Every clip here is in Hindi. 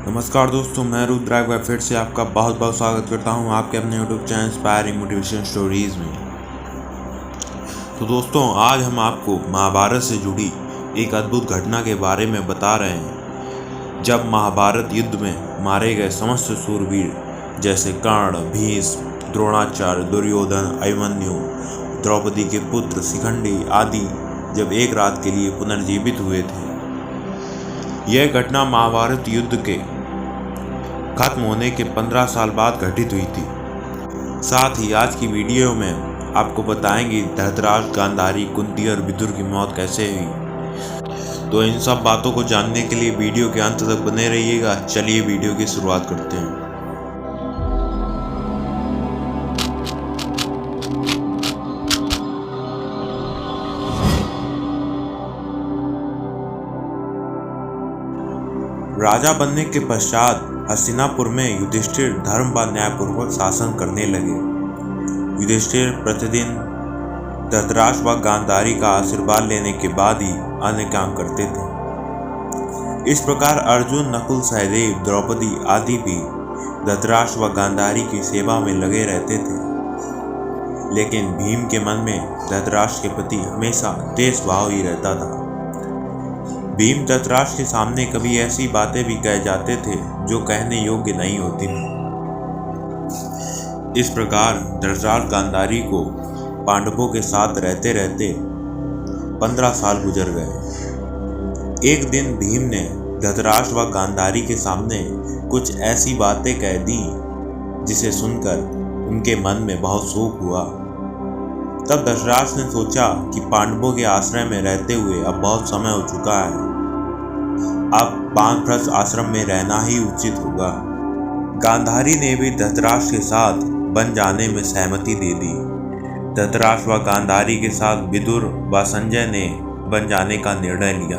नमस्कार दोस्तों, मैं रुद्र एक बार फिर से आपका बहुत बहुत स्वागत करता हूं आपके अपने YouTube channel inspiring motivation stories में। तो दोस्तों, आज हम आपको महाभारत से जुड़ी एक अद्भुत घटना के बारे में बता रहे हैं। जब महाभारत युद्ध में मारे गए समस्त सूरवीर जैसे कर्ण, भीष्म, द्रोणाचार्य, दुर्योधन, अभिमन्यु, द्रौपदी के पुत्र शिखंडी आदि जब एक रात के लिए पुनर्जीवित हुए थे। यह घटना महाभारत युद्ध के खत्म होने के 15 साल बाद घटित हुई थी। साथ ही आज की वीडियो में आपको बताएंगे धृतराष्ट्र, गांधारी, कुंती और विदुर की मौत कैसे हुई। तो इन सब बातों को जानने के लिए वीडियो के अंत तक बने रहिएगा। चलिए वीडियो की शुरुआत करते हैं। राजा बनने के पश्चात हस्तिनापुर में युधिष्ठिर धर्म व न्यायपूर्वक शासन करने लगे। युधिष्ठिर प्रतिदिन धृतराष्ट्र व गांधारी का आशीर्वाद लेने के बाद ही अन्य काम करते थे। इस प्रकार अर्जुन, नकुल, सहदेव, द्रौपदी आदि भी धृतराष्ट्र व गांधारी की सेवा में लगे रहते थे। लेकिन भीम के मन में धृतराष्ट्र के प्रति हमेशा द्वेष भाव ही रहता था। भीम धृतराष्ट्र के सामने कभी ऐसी बातें भी कह जाते थे जो कहने योग्य नहीं होती थी। इस प्रकार धृतराष्ट्र गांधारी को पांडवों के साथ रहते रहते 15 साल गुजर गए। एक दिन भीम ने धृतराष्ट्र व गांधारी के सामने कुछ ऐसी बातें कह दी जिसे सुनकर उनके मन में बहुत शोक हुआ। तब धृतराष्ट्र ने सोचा कि पांडवों के आश्रय में रहते हुए अब बहुत समय हो चुका है। अब वानप्रस्थ आश्रम में रहना ही उचित होगा। गांधारी ने भी धृतराष्ट्र के साथ बन जाने में सहमति दे दी। धृतराष्ट्र व गांधारी के साथ विदुर व संजय ने बन जाने का निर्णय लिया।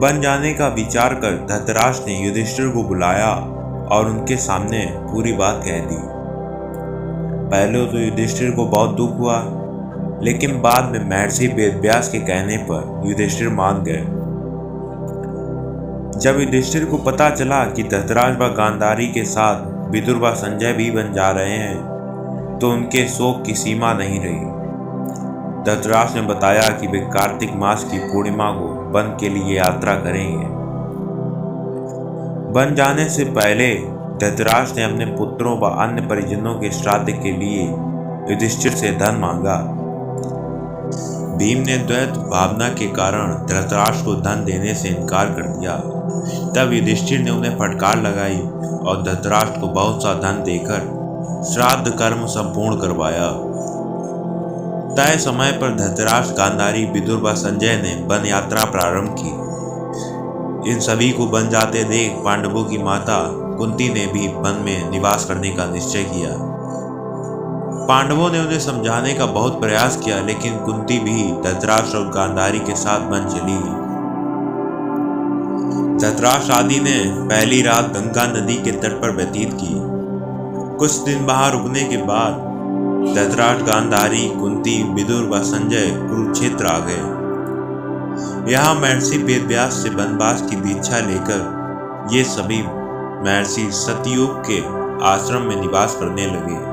बन जाने का विचार कर धृतराष्ट्र ने युधिष्ठिर को बुलाया और उनके सामने पूरी बात कह दी। पहले तो युधिष्ठिर को बहुत दुख हुआ, लेकिन बाद में महर्षि वेदव्यास के कहने पर युधिष्ठिर मान गए। जब युधिष्ठिर को पता चला कि धृतराष्ट्र व गांधारी के साथ विदुर व संजय भी बन जा रहे हैं, तो उनके शोक की सीमा नहीं रही। धृतराष्ट्र ने बताया कि वे कार्तिक मास की पूर्णिमा को वन के लिए यात्रा करेंगे। बन जाने से पहले धृतराष्ट्र ने अपने पुत्रों व अन्य परिजनों के श्राद्ध के लिए युधिष्ठिर से धन मांगा। भीम ने द्वैत भावना के कारण धृतराष्ट्र को धन देने से इनकार कर दिया। तब युधिष्ठिर ने उन्हें फटकार लगाई और धृतराष्ट्र को बहुत सा धन देकर श्राद्ध कर्म संपूर्ण करवाया। तय समय पर धृतराष्ट्र, गांधारी, विदुर व संजय ने वन यात्रा प्रारंभ की। इन सभी को बन जाते देख पांडवों की माता कुंती ने भी वन में निवास करने का निश्चय किया। पांडवों ने उन्हें समझाने का बहुत प्रयास किया, लेकिन कुंती भी धृतराष्ट्र और गांधारी के साथ वन चली गई। धृतराष्ट्र आदि ने पहली रात गंगा नदी के तट पर व्यतीत की। कुछ दिन वहां रुकने के बाद धृतराष्ट्र, गांधारी, कुंती, विदुर व संजय कुरुक्षेत्र आ गए। यहाँ महर्षि वेदव्यास से वनवास की दीक्षा लेकर ये सभी महर्षि सतयुग के आश्रम में निवास करने लगे।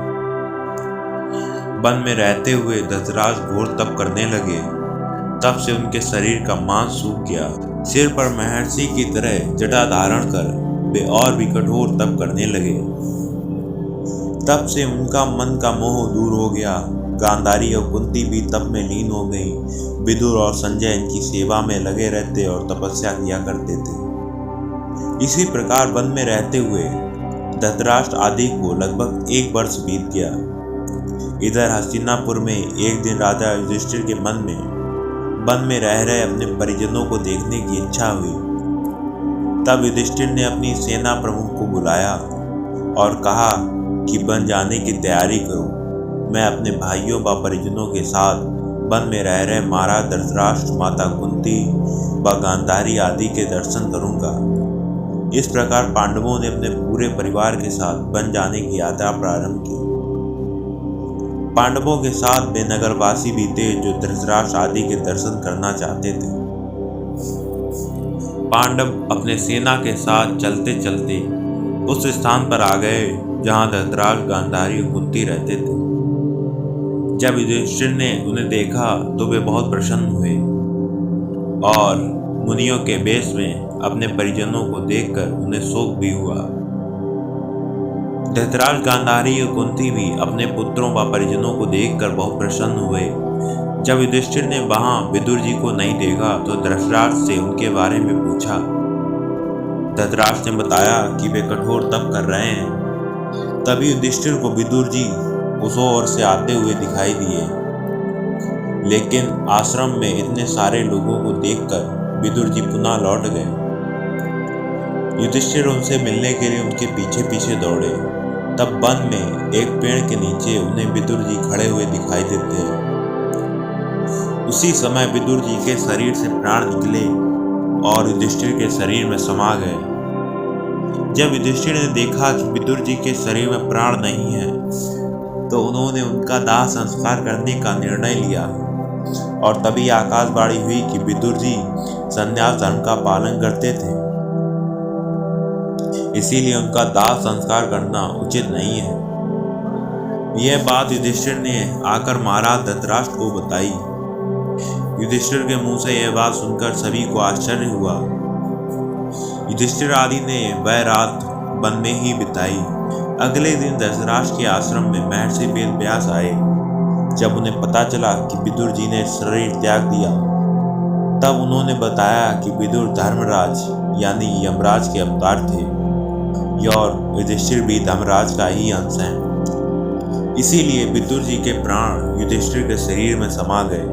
वन में रहते हुए धृतराष्ट्र घोर तप करने लगे। तब से उनके शरीर का मांस सूख गया। सिर पर महर्षि की तरह जटा धारण कर वे और भी कठोर तप करने लगे। तब से उनका मन का मोह दूर हो गया। गांधारी और कुंती भी तप में लीन हो गई। विदुर और संजय इनकी सेवा में लगे रहते और तपस्या किया करते थे। इसी प्रकार वन में रहते हुए धृतराष्ट्र आदि को लगभग 1 वर्ष बीत गया। इधर हस्तिनापुर में एक दिन राजा युधिष्ठिर के मन में वन में रह रहे अपने परिजनों को देखने की इच्छा हुई। तब युधिष्ठिर ने अपनी सेना प्रमुख को बुलाया और कहा कि वन जाने की तैयारी करो। मैं अपने भाइयों व परिजनों के साथ वन में रह रहे महाराज धृतराष्ट्र, माता कुंती व गांधारी आदि के दर्शन करूंगा। इस प्रकार पांडवों ने अपने पूरे परिवार के साथ वन जाने की यात्रा प्रारंभ की। पांडवों के साथ वे नगरवासी भी थे जो धृतराष्ट्र आदि के दर्शन करना चाहते थे। पांडव अपने सेना के साथ चलते चलते उस स्थान पर आ गए जहां धृतराष्ट्र, गांधारी और कुंती रहते थे। जब युधिष्ठिर ने उन्हें देखा तो वे बहुत प्रसन्न हुए और मुनियों के वेश में अपने परिजनों को देखकर उन्हें शोक भी हुआ। धृतराष्ट्र, गांधारी और कुंती भी अपने पुत्रों व परिजनों को देखकर बहुत प्रसन्न हुए। जब युधिष्ठिर ने वहां विदुर जी को नहीं देखा तो धृतराष्ट्र से उनके बारे में पूछा। धृतराष्ट्र ने बताया कि वे कठोर तप कर रहे हैं। तभी युधिष्ठिर को विदुर जी उस ओर से आते हुए दिखाई दिए, लेकिन आश्रम में इतने सारे लोगों को देखकर विदुर जी पुनः लौट गए। युधिष्ठिर उनसे मिलने के लिए उनके पीछे पीछे दौड़े। तब वन में एक पेड़ के नीचे उन्हें विदुर जी खड़े हुए दिखाई देते हैं। उसी समय विदुर जी के शरीर से प्राण निकले और युधिष्ठिर के शरीर में समा गए। जब युधिष्ठिर ने देखा कि विदुर जी के शरीर में प्राण नहीं है तो उन्होंने उनका दाह संस्कार करने का निर्णय लिया और तभी आकाशवाणी हुई कि विदुर जी संन्यास धर्म का पालन करते थे, इसीलिए उनका दाह संस्कार करना उचित नहीं है। यह बात युधिष्ठिर ने आकर महाराज धृतराष्ट्र को बताई। युधिष्ठिर के मुंह से यह बात सुनकर सभी को आश्चर्य हुआ। युधिष्ठिर आदि ने वह रात वन में ही बिताई। अगले दिन धृतराष्ट्र के आश्रम में महर्षि वेदव्यास आए। जब उन्हें पता चला कि विदुर जी ने शरीर त्याग दिया तब उन्होंने बताया कि विदुर धर्मराज यानी यमराज के अवतार थे और युधिष्ठिर भी धर्मराज का ही अंश है। इसीलिए विदुर जी के प्राण युधिष्ठिर के शरीर में समा गए।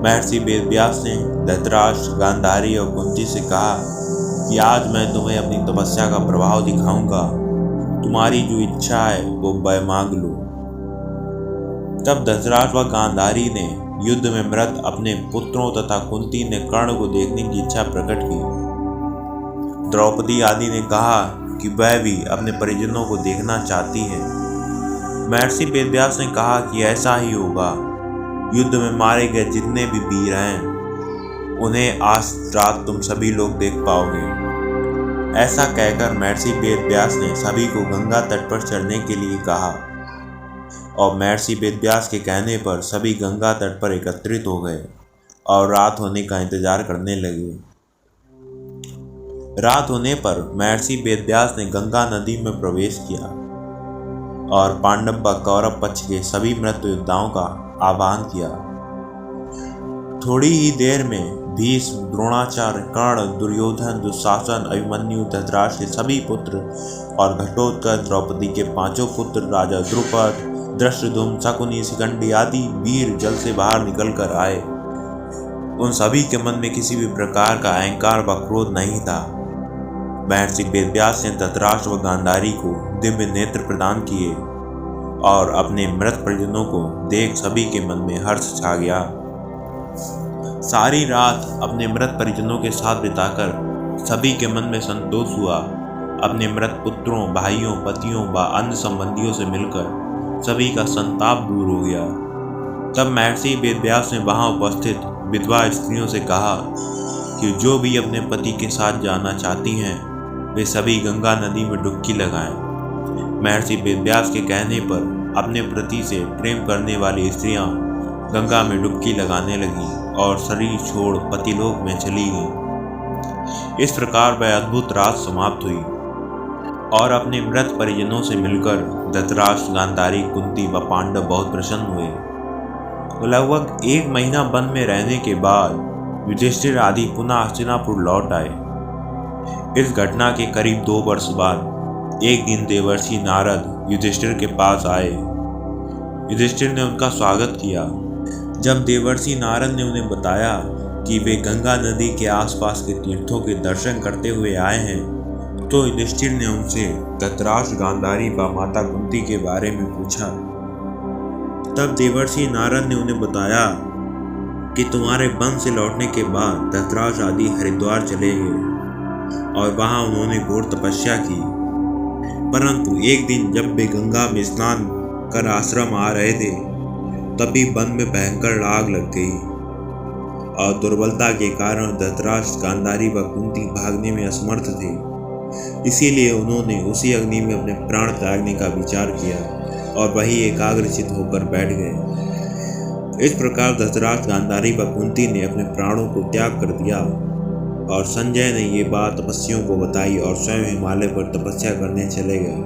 महर्षि वेदव्यास ने धृतराष्ट्र, गांधारी और कुंती से कहा कि आज मैं तुम्हें अपनी तपस्या का प्रभाव दिखाऊंगा। तुम्हारी जो इच्छा है वो वह मांग लो। तब धृतराष्ट्र व गांधारी ने युद्ध में मृत अपने पुत्रों तथा कुंती ने कर्ण को देखने की इच्छा प्रकट की। द्रौपदी आदि ने कहा कि वह भी अपने परिजनों को देखना चाहती है। महर्षि वेदव्यास ने कहा कि ऐसा ही होगा। युद्ध में मारे गए जितने भी वीर हैं उन्हें आज रात तुम सभी लोग देख पाओगे। ऐसा कहकर महर्षि वेदव्यास ने सभी को गंगा तट पर चढ़ने के लिए कहा और महर्षि वेदव्यास के कहने पर सभी गंगा तट पर एकत्रित हो गए और रात होने का इंतजार करने लगे। रात होने पर महर्षि वेदव्यास ने गंगा नदी में प्रवेश किया और पांडव व कौरव पक्ष के सभी मृत योद्धाओं का आह्वान किया। थोड़ी ही देर में भीष्म, द्रोणाचार्य, कर्ण, दुर्योधन, दुशासन, अभिमन्यु, धृतराष्ट्र के सभी पुत्र और घटोत्कच, द्रौपदी के 5 पुत्र, राजा द्रुपद, धृष्टद्युम्न, शकुनी, शिखंडी आदि वीर जल से बाहर निकल कर आए। उन सभी के मन में किसी भी प्रकार का अहंकार व क्रोध नहीं था। महर्षि वेदव्यास ने धृतराष्ट्र व गांधारी को दिव्य नेत्र प्रदान किए और अपने मृत परिजनों को देख सभी के मन में हर्ष छा गया। सारी रात अपने मृत परिजनों के साथ बिताकर सभी के मन में संतोष हुआ। अपने मृत पुत्रों, भाइयों, पतियों व अन्य संबंधियों से मिलकर सभी का संताप दूर हो गया। तब महर्षि वेदव्यास ने वहां उपस्थित विधवा स्त्रियों से कहा कि जो भी अपने पति के साथ जाना चाहती हैं वे सभी गंगा नदी में डुबकी लगाएं। महर्षि वेदव्यास के कहने पर अपने पति से प्रेम करने वाली स्त्रियां गंगा में डुबकी लगाने लगी और शरीर छोड़ पतिलोक में चली गई। इस प्रकार वह अद्भुत रात समाप्त हुई और अपने मृत परिजनों से मिलकर धृतराष्ट्र, गांधारी, कुंती व पांडव बहुत प्रसन्न हुए। लगभग 1 महीना वन में रहने के बाद युधिष्ठिर आदि पुनः हस्तिनापुर लौट आए। इस घटना के करीब 2 वर्ष बाद एक दिन देवर्षि नारद युधिष्ठिर के पास आए। युधिष्ठिर ने उनका स्वागत किया। जब देवर्षि नारद ने उन्हें बताया कि वे गंगा नदी के आसपास के तीर्थों के दर्शन करते हुए आए हैं तो युधिष्ठिर ने उनसे धृतराष्ट्र, गांधारी व माता कुंती के बारे में पूछा। तब देवर्षि नारद ने उन्हें बताया कि तुम्हारे वन से लौटने के बाद धृतराष्ट्र आदि हरिद्वार चले गए और वहां उन्होंने घोर तपस्या की। परंतु एक दिन जब वे गंगा में स्नान कर आश्रम आ रहे थे तभी वन में भयंकर आग लग गई। और दुर्बलता के कारण धृतराष्ट्र, गांधारी व कुंती भागने में असमर्थ थे। इसीलिए उन्होंने उसी अग्नि में अपने प्राण त्यागने का विचार किया और वही एकाग्रचित होकर बैठ गए। इस प्रकार धृतराष्ट्र, गांधारी व कुंती ने अपने प्राणों को त्याग कर दिया और संजय ने ये बात तपस्वियों को बताई और स्वयं हिमालय पर तपस्या करने चले गए।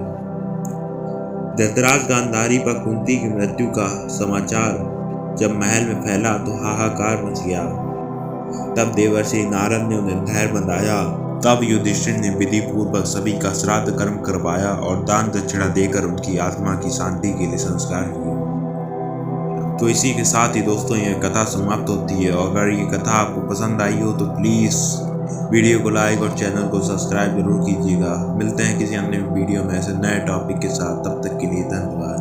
धृतराष्ट्र, गांधारी व कुंती की मृत्यु का समाचार जब महल में फैला तो हाहाकार मच गया। तब देवर्षि नारद ने उन्हें धैर्य बंधाया। तब युधिष्ठिर ने विधि पूर्वक सभी का श्राद्ध कर्म करवाया और दान दक्षिणा देकर उनकी आत्मा की शांति के लिए संस्कार किए। तो इसी के साथ ही दोस्तों यह कथा समाप्त होती है। और अगर ये कथा आपको पसंद आई हो तो प्लीज़ वीडियो को लाइक और चैनल को सब्सक्राइब जरूर कीजिएगा। मिलते हैं किसी अन्य वीडियो में ऐसे नए टॉपिक के साथ। तब तक के लिए धन्यवाद।